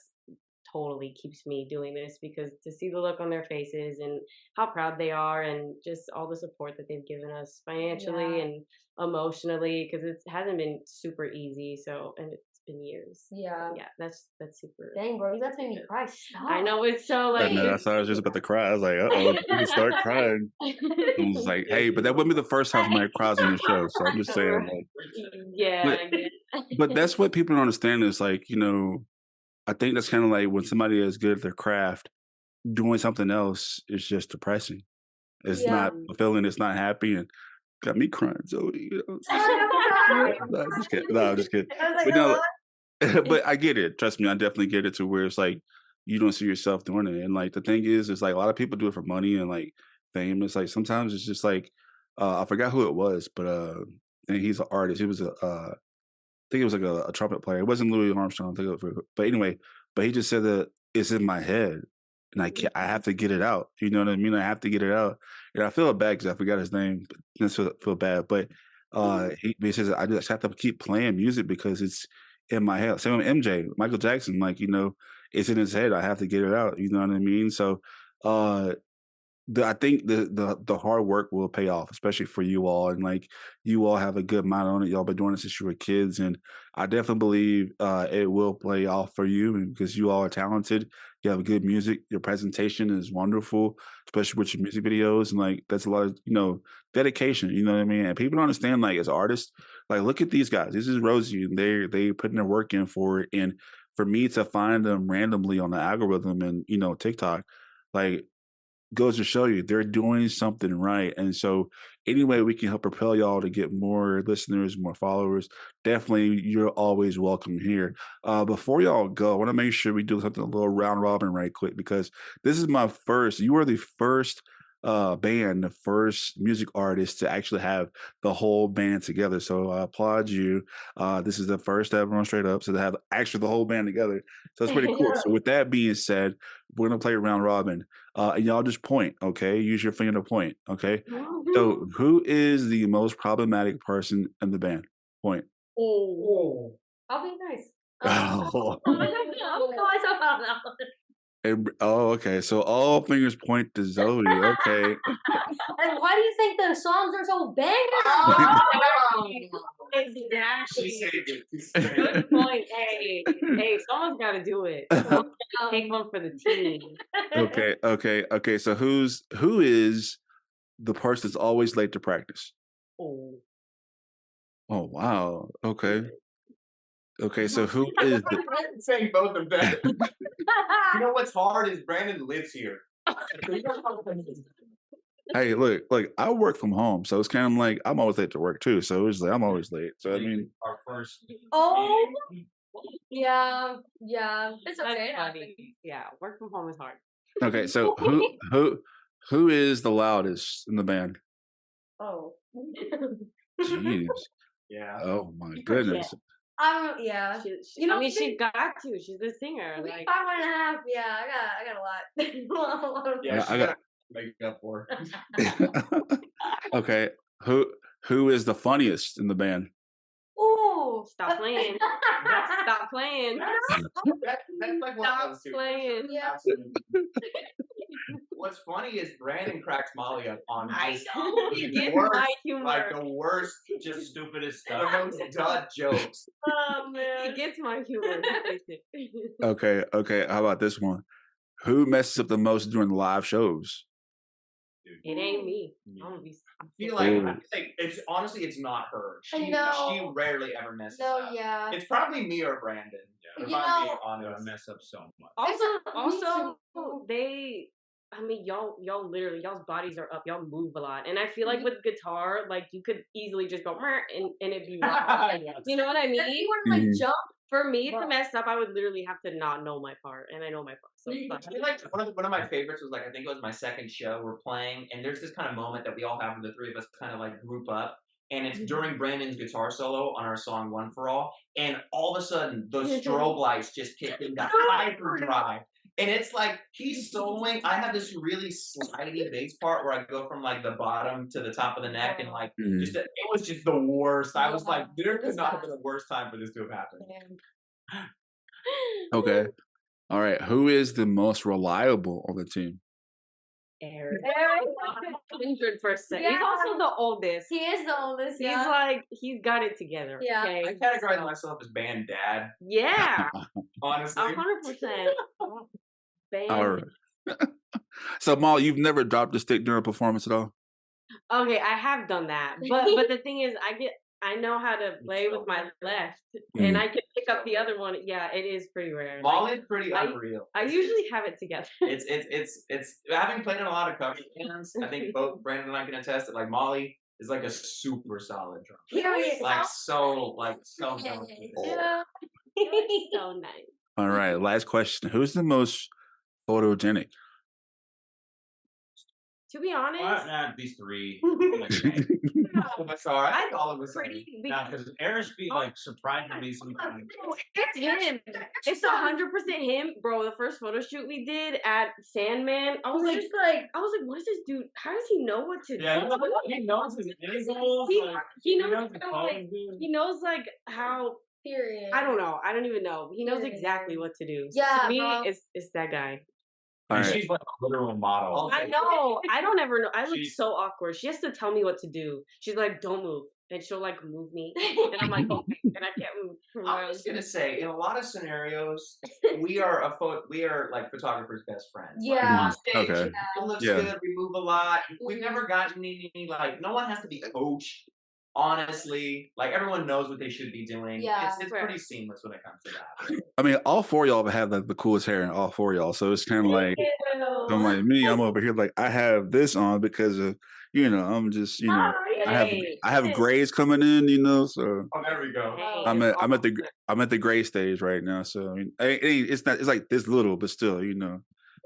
totally keeps me doing this, because to see the look on their faces and how proud they are, and just all the support that they've given us financially and emotionally, because it hasn't been super easy. So, and it's been years. Yeah, that's super. Dang, bro, that's made me cry. Stop. I know, it's so like. I thought I was just about to cry. I was like, you start crying. I was like, hey, but that wouldn't be the first time somebody cries on the show. So I'm just saying, like, yeah. But that's what people don't understand is like, I think that's kind of like when somebody is good at their craft, doing something else is just depressing. It's Yeah. not fulfilling. It's not happy, and got me crying, Zoe. You know? No, I'm just kidding. No, I'm just kidding. I was like, But no, oh. but I get it. Trust me, I definitely get it to where it's like you don't see yourself doing it. And like the thing is, it's like a lot of people do it for money and like fame. It's like sometimes it's just like I forgot who it was, but and he's an artist. He was I think it was like a trumpet player. It wasn't Louis Armstrong. I think it was, but anyway, but he just said that it's in my head, and I have to get it out. You know what I mean? I have to get it out, and I feel bad because I forgot his name. But I feel bad, but he says I just have to keep playing music because it's in my head. Same with MJ, Michael Jackson. Like it's in his head. I have to get it out. You know what I mean? So uh, I think the hard work will pay off, especially for you all, and like you all have a good mind on it. Y'all been doing this since you were kids, and I definitely believe it will play off for you, and because you all are talented, you have good music. Your presentation is wonderful, especially with your music videos, and like that's a lot of dedication. You know what I mean? And people don't understand like as artists, like look at these guys. This is RōZY, and they putting their work in for it, and for me to find them randomly on the algorithm and TikTok, like goes to show you they're doing something right. And so any way we can help propel y'all to get more listeners, more followers, definitely you're always welcome here. Before y'all go, I want to make sure we do something a little round robin right quick, because this is my first, you are the first band, the first music artist to actually have the whole band together. So I applaud you. This is the first ever on Straight Up, so to have actually the whole band together. So it's pretty cool. So with that being said, we're gonna play round robin. And y'all just point, okay? Use your finger to point, okay? So who is the most problematic person in the band? Point. Oh. I'll be nice. Oh. I'm gonna call myself out now. Oh, okay. So all fingers point to Zoe. Okay. And why do you think the songs are so bangers? Exactly. Good point. Hey, someone's got to do it. Take one for the team. Okay. So who is the person that's always late to practice? Oh wow. Okay. So who is the I'm saying both of them. You know what's hard is Brandon lives here. Hey, look, I work from home, so it's kind of like I'm always late to work too. So it's like I'm always late. So I mean, our first. Oh, yeah. It's okay. Yeah, work from home is hard. okay. So who is the loudest in the band? Oh. Jeez. Yeah. Oh my goodness. Yeah. She got to. She's the singer. Like 5.5. Yeah, I got a lot. Yeah, I got make up for. Okay. Who is the funniest in the band? Ooh. Stop playing. Stop playing. That's like one of those two. Playing. Yeah. What's funny is Brandon cracks Molly up on I know. He gets my humor. Like the worst, just stupidest stuff. The most dud jokes. Oh man. He gets my humor. Okay. How about this one? Who messes up the most during the live shows? It ain't me. I feel like it's honestly it's not her. She rarely ever messes up. Yeah. It's probably me or Brandon. Yeah. If I'm being honest. I mess up so much. Also, y'all literally, y'all's bodies are up. Y'all move a lot, and I feel like with guitar, like you could easily just go and it'd be wrong. You know what I mean? You want to jump. For me to mess up, I would literally have to not know my part, and I know my part. So I feel like one of my favorites was I think it was my second show we're playing, and there's this kind of moment that we all have, the three of us kind of group up, and it's during Brandon's guitar solo on our song One for All, and all of a sudden the strobe lights just kick in the hyperdrive. And it's like he's soloing. I have this really slidey bass part where I go from the bottom to the top of the neck, and it was just the worst. I was like, there could not have been a worse time for this to have happened. Okay. All right. Who is the most reliable on the team? Eric. 100%. Yeah. He's also the oldest. He is the oldest. He's he's got it together. Yeah. Okay? I categorize myself as band dad. Yeah. Honestly. 100%. All right. So, Molly, you've never dropped a stick during a performance at all? Okay, I have done that, but the thing is, I know how to play with my left, and I can pick up the other one. Yeah, it is pretty rare. Molly's pretty unreal. I usually have it together. It's having played in a lot of cover bands. I think both Brandon and I can attest that like Molly is like a super solid drummer. Period. Like so Yeah. So nice. All right, last question. Who's the most photogenic? To be honest, these three. all of us are. I think all of us are. Because Aris be like surprising me sometimes. It's him. It's 100% him, bro. The first photo shoot we did at Sandman, I was like, what is this dude? How does he know what to do? Yeah, he knows his angles. He knows like how. Period. I don't know. I don't even know. He knows exactly what to do. Yeah, to me, bro. it's that guy. All right. She's like a literal model. I know. I don't ever know. I look so awkward. She has to tell me what to do. She's like, "Don't move," and she'll like move me, and I'm like, "Okay," and I can't move. I'm just gonna say, in a lot of scenarios, we are like photographers' best friends. Yeah. Like, on stage, Okay. it looks Yeah. good. We move a lot. We've never gotten any like. No one has to be coached. Honestly, like everyone knows what they should be doing. Yeah. It's pretty seamless when it comes to that. I mean, all four of y'all have like the coolest hair, and all four of y'all. So it's kind of like, I'm like me. I'm over here like I have this on because of I'm just I have grays coming in, So Oh, there we go. I'm at the gray stage right now. So I mean, it's like this little, but still,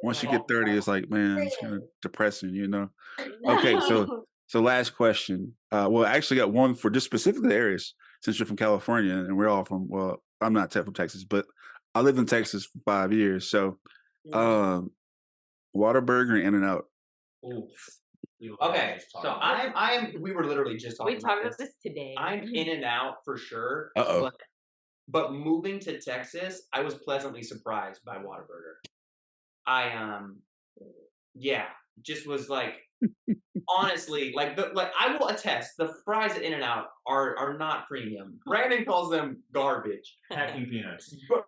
once you get 30, it's like, man, it's kind of depressing, Okay, so last question. Well, I actually got one for just specifically Aris, since you're from California and we're all from. Well, I'm not from Texas, but I lived in Texas for 5 years. So, Whataburger and In-N-Out. Okay, so I am. We were literally just talking. We talked about this today. I'm In-N-Out for sure. Uh-oh. But moving to Texas, I was pleasantly surprised by Whataburger. Just was like. Honestly, like I will attest, the fries at In-N-Out are not premium. Brandon calls them garbage. Packing peanuts. But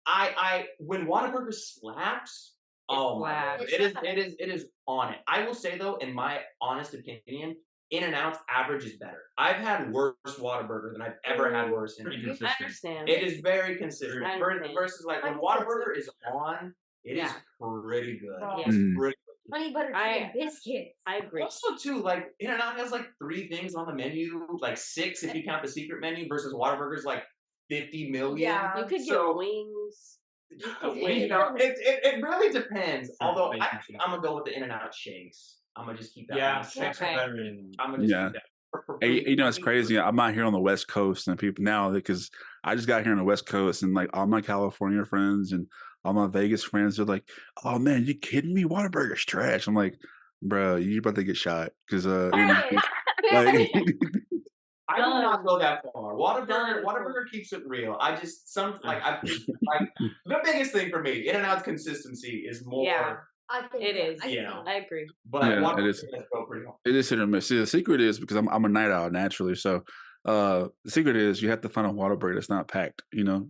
I when Whataburger slaps, it is on it. I will say though, in my honest opinion, In-N-Out's average is better. I've had worse Whataburger than I've ever had worse In-N-Out. I understand. It is very consistent versus like when Whataburger is on. It is pretty good. Yeah. It's pretty good. Honey butter chicken biscuits. I agree. Also, too, like In-N-Out has like 3 things on the menu, like 6 if you count the secret menu, versus Whataburger's like 50 million. Yeah. You could get wings. It really depends. Although I'm gonna go with the In-N-Out shakes. I'm gonna just keep that. Yeah, shakes are better. I'm gonna just keep that. Hey, it's crazy. I'm out here on the West Coast, and people now because I just got here on the West Coast, and like all my California friends and all my Vegas friends are like, "Oh man, you kidding me? Whataburger's trash." I'm like, "Bro, you about to get shot?" Because like, I will not go that far. Whataburger keeps it real. I just the biggest thing for me, In-N-Out's consistency is more. Yeah. I think it is. I agree. But it is. It is hit or miss. See, the secret is because I'm a night owl naturally. So the secret is you have to find a Whataburger that's not packed.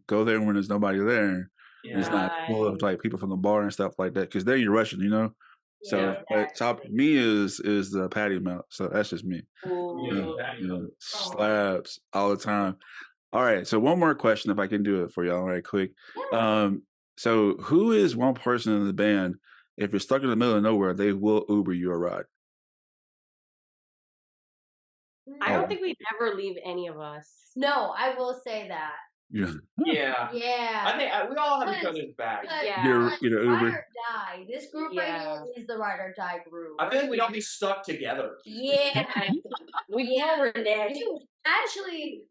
Go there when there's nobody there. Yeah. And it's not full of like people from the bar and stuff like that. Because then you're rushing. So top me is the patty melt. So that's just me. Slaps all the time. All right. So one more question, if I can do it for y'all, right quick. So who is one person in the band? If you're stuck in the middle of nowhere, they will Uber you a ride. I don't think we'd ever leave any of us. No, I will say that. Yeah. I think we all have each other's back. You're ride Uber. or die. This group right here is the ride or die group. I feel like we'd all be stuck together. Yeah. We were dead. Actually,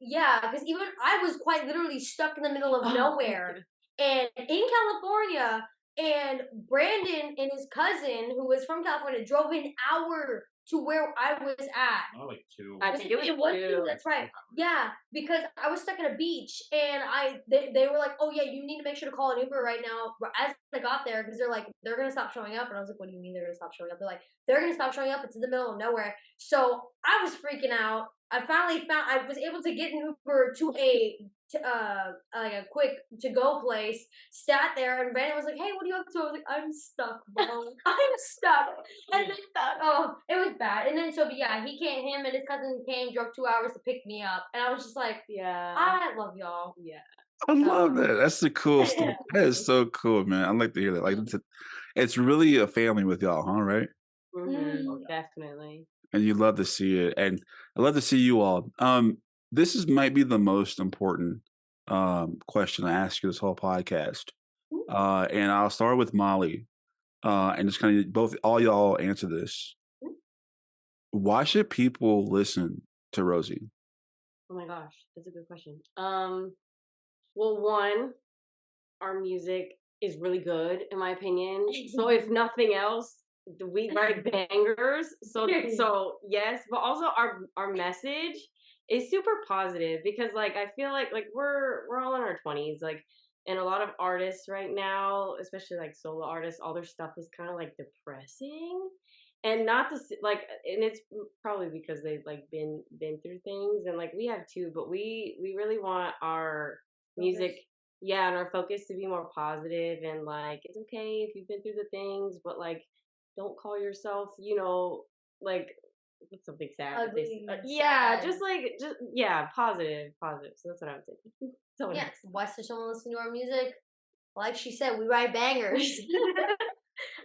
yeah, because even I was quite literally stuck in the middle of nowhere. And in California, and Brandon and his cousin, who was from California, drove an hour to where I was at. Oh, like 2. I think it was 2. That's right. Yeah, because I was stuck at a beach, and they were like, "Oh yeah, you need to make sure to call an Uber right now." As I got there, because they're like, they're gonna stop showing up, and I was like, "What do you mean they're gonna stop showing up?" They're like, "They're gonna stop showing up. It's in the middle of nowhere." So I was freaking out. I was able to get an Uber to like a quick to-go place, sat there, and Brandon was like, hey, what are you up to? I was like, I'm stuck, bro. I'm stuck. And then, it was bad. And then, him and his cousin came, drove 2 hours to pick me up. And I was just like, I love y'all. Yeah. I love that. That's the cool stuff. That is so cool, man. I like to hear that. Like, it's really a family with y'all, huh? Right? Definitely. And you love to see it, and I love to see you all. This might be the most important question I ask you this whole podcast, and I'll start with Molly, and just kind of all y'all answer this. Why should people listen to RōZY? Oh my gosh, that's a good question. Well, one, our music is really good in my opinion. So if nothing else, we write bangers. So yes, but also our message is super positive because like I feel like we're all in our 20s, like, and a lot of artists right now, especially like solo artists, all their stuff is kind of like depressing. And not to like, and it's probably because they've like been through things, and like we have too. But we really want our music, and our focus to be more positive, and like it's okay if you've been through the things, but like don't call yourself, like what's something sad. Ugly, Just positive. So that's what I would say. So why should someone listen to our music? Like she said, we write bangers.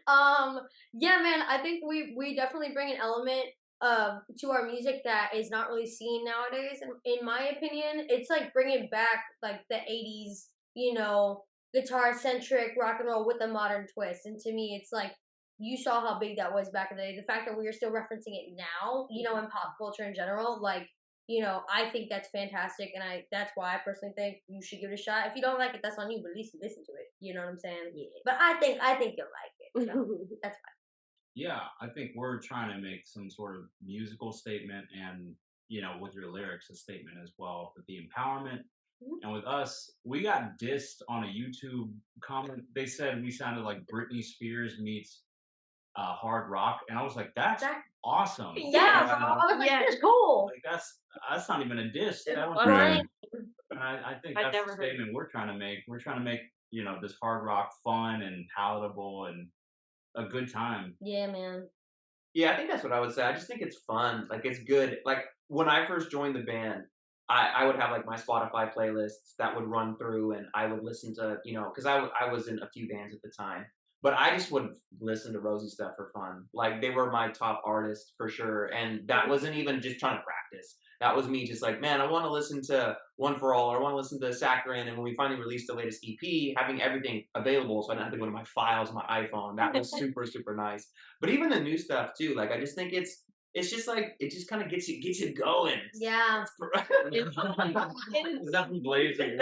Man, I think we definitely bring an element to our music that is not really seen nowadays. And in my opinion, it's like bringing back like the 80s, guitar centric rock and roll with a modern twist. And to me, it's like you saw how big that was back in the day. The fact that we are still referencing it now, in pop culture in general, like. I think that's fantastic, and that's why I personally think you should give it a shot. If you don't like it, that's on you, but at least you listen to it. You know what I'm saying? Yeah. But I think you'll like it. So that's fine. Yeah, I think we're trying to make some sort of musical statement, and with your lyrics, a statement as well. With the empowerment, and with us, we got dissed on a YouTube comment. They said we sounded like Britney Spears meets hard rock, and I was like, that's awesome. Yeah, bro. I was like, that's cool. Like that's not even a diss. That was right. And I think that's the statement we're trying to make. We're trying to make this hard rock fun and palatable and a good time. Yeah, man. Yeah, I think that's what I would say. I just think it's fun. Like it's good. Like when I first joined the band, I would have like my Spotify playlists that would run through, and I would listen to because I was in a few bands at the time. But I just would listen to RōZY stuff for fun. Like, they were my top artist for sure. And that wasn't even just trying to practice. That was me just like, man, I want to listen to One for All, or I want to listen to Saccharine. And when we finally released the latest EP, having everything available so I didn't have to go to my files on my iPhone, that was super, super nice. But even the new stuff, too, like, I just think it's just like, it just kind of gets you going. Yeah. It's nothing blazing.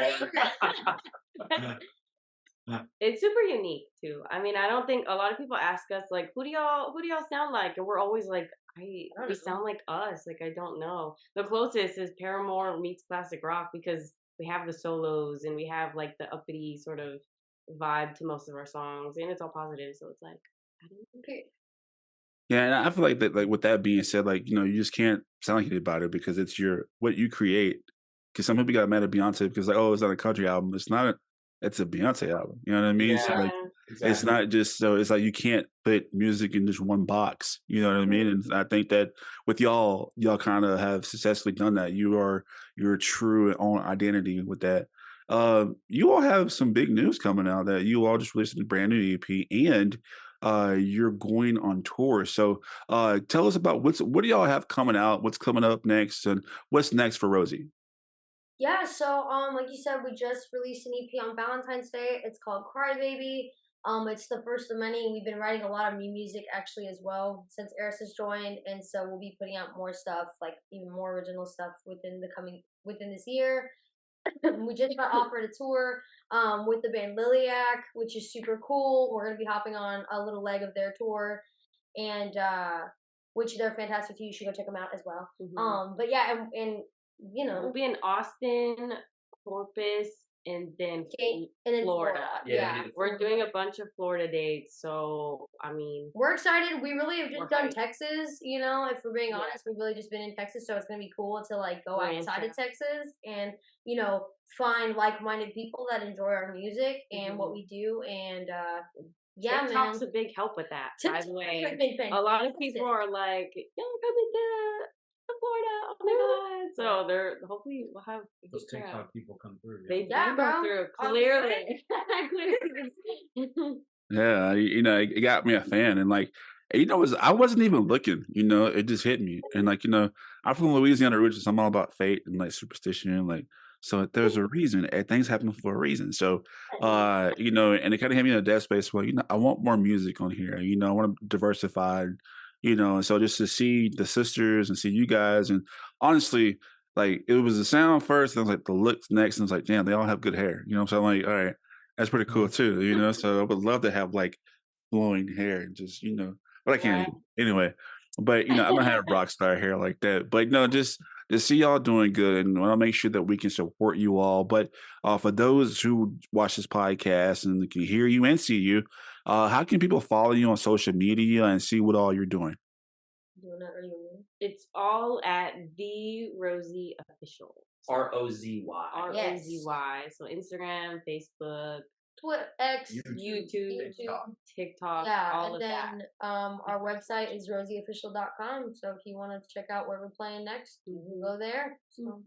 It's super unique too. I mean, I don't think a lot of people ask us like, who do y'all sound like? And we're always like, we sound like us. Like, I don't know. The closest is Paramore meets classic rock because we have the solos and we have like the uppity sort of vibe to most of our songs, and it's all positive. So it's like, I don't know. Okay. Yeah, and I feel like that. Like with that being said, like you just can't sound like anybody because it's what you create. Because some people got mad at Beyonce because like, oh, it's not a country album. It's not. It's a Beyonce album. You know what I mean? Yeah, so like, exactly. It's not just it's like you can't put music in just one box. You know what I mean? And I think that with y'all kind of have successfully done that. You're true own identity with that. You all have some big news coming out that you all just released a brand new EP, and you're going on tour. So tell us about what do y'all have coming out? What's coming up next, and what's next for RōZY? Yeah, so like you said, we just released an EP on Valentine's Day. It's called Crybaby. It's the first of many. We've been writing a lot of new music actually as well since Aris has joined, and so we'll be putting out more stuff, like even more original stuff within this year. We just got offered a tour with the band Liliac, which is super cool. We're gonna be hopping on a little leg of their tour, and which they're fantastic too. You should go check them out as well. Mm-hmm. But yeah, and we'll be in Austin, Corpus, and then and then Florida. Yeah. We're doing a bunch of Florida dates, so I mean, we're excited. We really have just done hyped. Texas, you know, if we're being honest, we've really just been in Texas, so it's gonna be cool to like go outside of Texas and, you know, find like-minded people that enjoy our music and what we do, and yeah, TikTok's man. a big help with that. By the way, has been a lot of people are like, "Yo, coming to Florida! Oh my god!" So they're hopefully we'll have those TikTok people come through. They do bro. come through clearly. Yeah, you know, it got me a fan, and like, you know, I wasn't even looking. You know, it just hit me, and like, you know, I'm from Louisiana originally, so I'm all about fate and like superstition, and like, so there's a reason. Things happen for a reason. So, you know, and it kind of hit me in a dead space. Well, you know, I want more music on here. You know, I want to diversify. You know, and so just to see the sisters and see you guys, and honestly, like it was the sound first, and it was like the looks next, and it's like, damn, they all have good hair. You know, so I'm like, all right, that's pretty cool too. You know, so I would love to have like flowing hair and just, you know, but I can't anyway. But you know, I don't have rock star hair like that. But no, just to see y'all doing good, and I want to make sure that we can support you all. But for those who watch this podcast and can hear you and see you, how can people follow you on social media and see what all you're doing? It's all at the RōZY official. ROZY. ROZY. So Instagram, Facebook, Twitter, X, YouTube, TikTok, yeah, all and of then that. our website is rozyofficial.com. So if you want to check out where we're playing next, you can go there. So.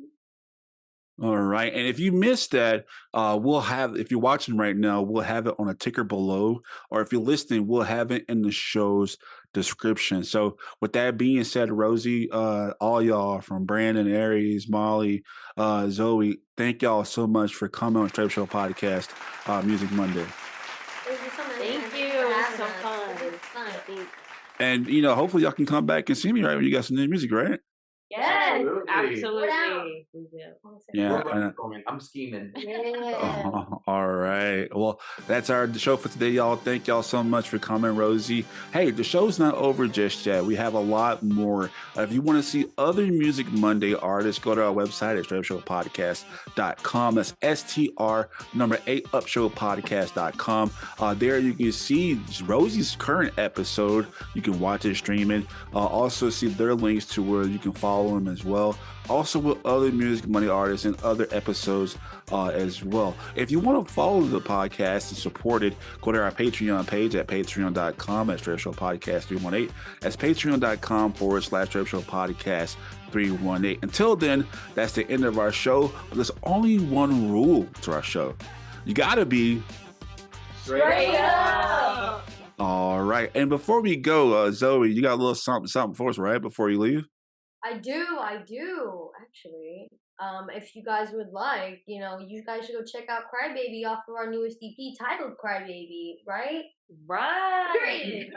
All right. And if you missed that, we'll have, if you're watching right now, we'll have it on a ticker below. Or if you're listening, we'll have it in the show's description. So with that being said, RōZY, all y'all from Brandon, Aris, Molly, Zoe, thank y'all so much for coming on Str8Up Show Podcast, Music Monday. Thank you. It was so fun. And, you know, hopefully y'all can come back and see me right when you got some new music, right? Yes, absolutely. We will. Yeah, I'm scheming. all right. Well, that's our show for today, y'all. Thank y'all so much for coming, RōZY. Hey, the show's not over just yet. We have a lot more. If you want to see other Music Monday artists, go to our website at Str8UpShowPodcast.com. That's STR8UpShowPodcast.com. There you can see RōZY's current episode. You can watch it streaming. Also see their links to where you can follow them as well. Also with other Music Monday artists and other episodes as well. If you want to follow the podcast and support it, go to our Patreon page at patreon.com at Str8Up Show Podcast 318. That's patreon.com/Str8Up Show Podcast 318. Until then, that's the end of our show. But there's only one rule to our show. You gotta be Straight up. All right. And before we go, Zoe, you got a little something for us, right? Before you leave? I do, actually. If you guys would like, you know, you guys should go check out Crybaby off of our newest EP titled Crybaby, right? Right.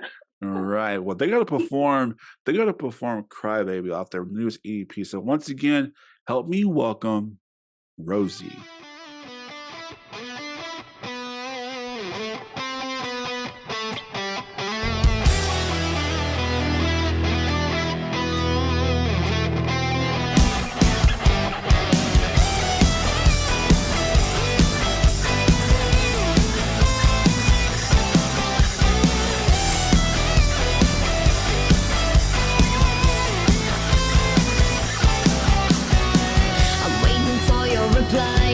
All right. Well, they gotta perform Crybaby off their newest EP. So once again, help me welcome RōZY.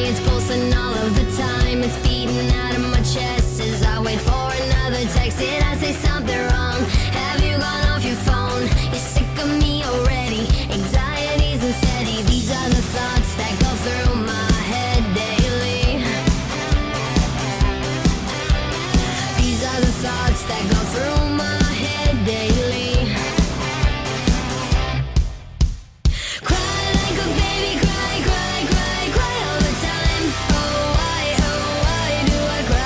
It's pulsing all of the time. It's beating out of my chest as I wait for another text. Did I say something wrong? Have you gone off your phone? You're sick of me already. Anxieties and steady. These are the thoughts that go through my head daily. These are the thoughts that go through my head daily. Cry like a baby, cry, cry, cry, cry all the time. Oh, why do I cry?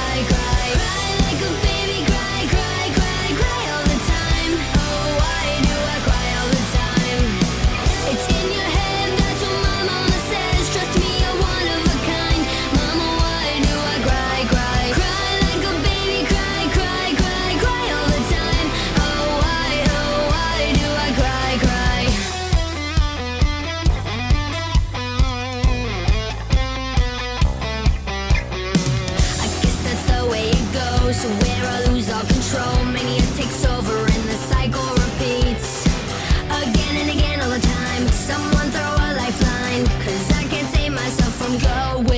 goes to where I lose all control. Mania takes over and the cycle repeats again and again all the time. Someone throw a lifeline, 'cause I can't save myself from going.